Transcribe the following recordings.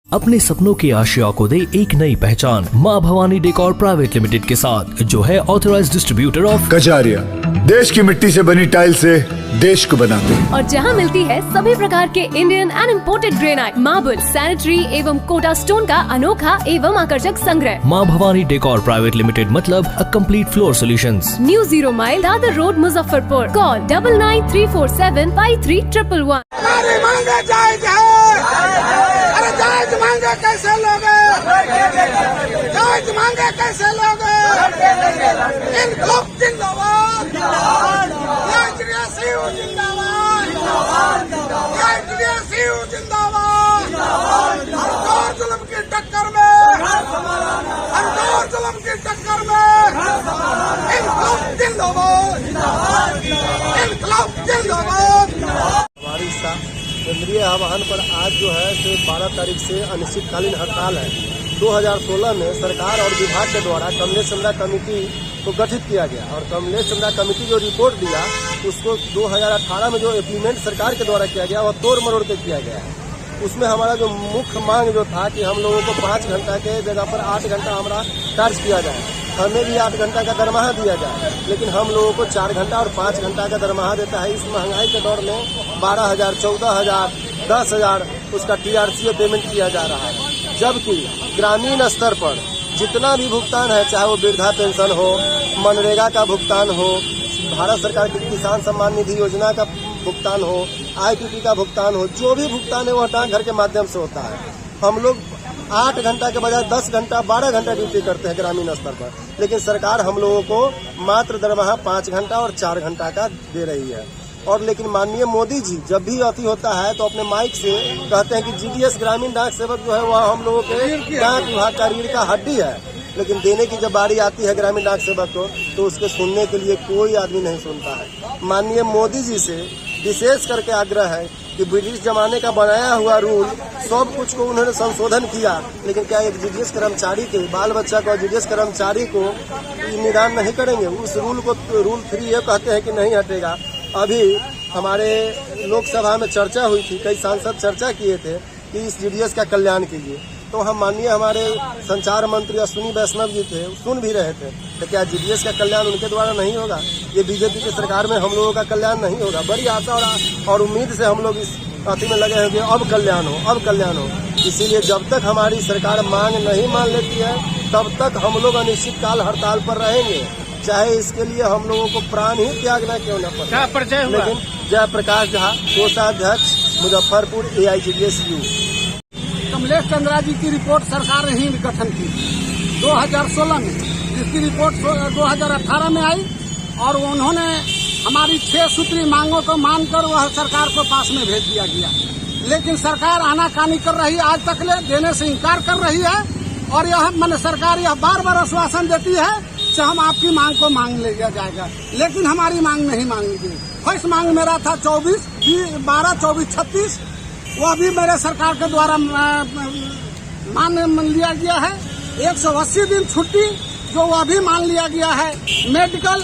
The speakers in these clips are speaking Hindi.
अपने सपनों की आशिया को दे एक नई पहचान माँ भवानी डेकोर प्राइवेट लिमिटेड के साथ, जो है ऑथराइज्ड डिस्ट्रीब्यूटर ऑफ कजारिया। देश की मिट्टी से बनी टाइल से देश को बनाते हैं। और जहाँ मिलती है सभी प्रकार के Indian and imported granite, marble, sanitary एवं कोटा स्टोन का अनोखा एवं आकर्षक संग्रह। माँ भवानी डेकोर प्राइवेट लिमिटेड मतलब a complete floor solutions. New 0 mile Dadar road, Muzaffarpur. Call 9934753111। मांगे कैसे लोगे, जायज मांगे कैसे लोगे, इनकलाब जिंदाबाद, सीयू जिंदाबाद, सीयू जिंदाबाद। हर जुल्म की टक्कर में, हर जुल्म की टक्कर में इनकलाब जिंदाबाद, इनकलाब जिंदाबाद। हमारी केंद्रीय आह्वान पर आज जो है 12 तारीख से अनिश्चितकालीन हड़ताल है। 2016 में सरकार और विभाग के द्वारा कमलेश चंद्रा कमेटी को गठित किया गया और कमलेश चंद्रा कमेटी जो रिपोर्ट दिया उसको 2018 में जो इम्प्लीमेंट सरकार के द्वारा किया गया वह तोड़ मरोड़ के किया गया है। उसमें हमारा जो मुख्य मांग जो था कि हम लोगों को 5 घंटा के जगह पर 8 घंटा हमारा कार्य किया जाए, हमें भी 8 घंटा का दरमाहा दिया जाए, लेकिन हम लोगों को 4 घंटा और 5 घंटा का दरमाहा देता है। इस महंगाई के दौर में 12,000, 14,000, 10,000 उसका TRCA पेमेंट किया जा रहा है, जबकि ग्रामीण स्तर पर जितना भी भुगतान है, चाहे वो वृद्धा पेंशन हो, मनरेगा का भुगतान हो, भारत सरकार की किसान सम्मान निधि योजना का भुगतान हो, IPP का भुगतान हो, जो भी भुगतान है वह डाकघर के माध्यम से होता है। हम लोग 8 घंटा के बजाय 10 घंटा 12 घंटा ड्यूटी करते हैं ग्रामीण स्तर पर, लेकिन सरकार हम लोगों को मात्र दरमाहा 5 घंटा और 4 घंटा का दे रही है। और लेकिन माननीय मोदी जी जब भी अति होता है तो अपने माइक से कहते हैं कि GDS ग्रामीण डाक सेवक जो है वह हम लोगों के डाक विभाग का रीढ़ का हड्डी है, लेकिन देने की जब बारी आती है ग्रामीण डाक सेवक को तो उसके सुनने के लिए कोई आदमी नहीं सुनता है। माननीय मोदी जी से विशेष करके आग्रह है कि ब्रिटिश जमाने का बनाया हुआ रूल सब कुछ को उन्होंने संशोधन किया, लेकिन क्या एक GDS कर्मचारी के बाल बच्चा को GDS कर्मचारी को निदान नहीं करेंगे? उस रूल को रूल 3 ये कहते हैं कि नहीं हटेगा। अभी हमारे लोकसभा में चर्चा हुई थी, कई सांसद चर्चा किए थे कि इस GDS का कल्याण कीजिए, तो हम माननीय हमारे संचार मंत्री अश्विनी वैष्णव जी थे, सुन भी रहे थे। तो क्या GDS का कल्याण उनके द्वारा नहीं होगा? ये बीजेपी की सरकार में हम लोगों का कल्याण नहीं होगा? बड़ी आशा और उम्मीद से हम लोग इस अति में लगे हैं कि अब कल्याण हो, अब कल्याण हो। इसीलिए जब तक हमारी सरकार मांग नहीं मान लेती है तब तक हम लोग अनिश्चितकाल हड़ताल पर रहेंगे, चाहे इसके लिए हम लोगों को प्राण ही त्यागना क्यों न पड़े। लेकिन जयप्रकाश झा, कोषाध्यक्ष, मुजफ्फरपुर, AIGDSU। कमलेश चंद्रा जी की रिपोर्ट सरकार ने ही गठन की 2016 में, जिसकी रिपोर्ट 2018 में आई और उन्होंने हमारी 6 सूत्री मांगों को मानकर वह सरकार को पास में भेज दिया गया, लेकिन सरकार आनाकानी कर रही है, आज तक ले देने से इनकार कर रही है। और यह मैंने सरकार यह बार बार आश्वासन देती है कि हम आपकी मांग को मांग लिया जाएगा, लेकिन हमारी मांग नहीं मांगी गई। फर्स्ट मांग मेरा था 12, 24, 36, वह भी मेरे सरकार के द्वारा मान लिया गया है। 180 दिन छुट्टी जो वह भी मान लिया गया है। मेडिकल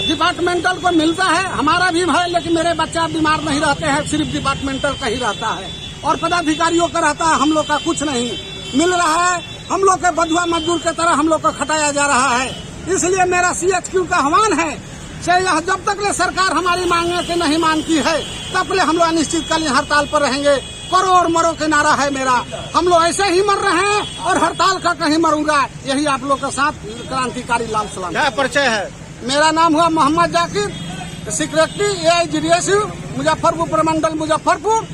डिपार्टमेंटल को मिलता है, हमारा भी है, लेकिन मेरे बच्चा बीमार नहीं रहते हैं, सिर्फ डिपार्टमेंटल का ही रहता है और पदाधिकारियों का रहता है, हम लोग का कुछ नहीं मिल रहा है। हम लोग के बंधुआ मजदूर की तरह हम लोग को खटाया जा रहा है। इसलिए मेरा CHQ का आह्वान है, जब तक ले सरकार हमारी मांगे के नहीं मानती है तब ले हम लोग अनिश्चितकालीन हड़ताल पर रहेंगे। करोड़ मरो के नारा है मेरा, हम लोग ऐसे ही मर रहे हैं और हड़ताल का कहीं मरूंगा। यही आप लोग के साथ क्रांतिकारी लाल सलाम। क्या परिचय है? मेरा नाम हुआ मोहम्मद जाकिर, सेक्रेटरी AIGDSU मुजफ्फरपुर प्रमंडल मुजफ्फरपुर।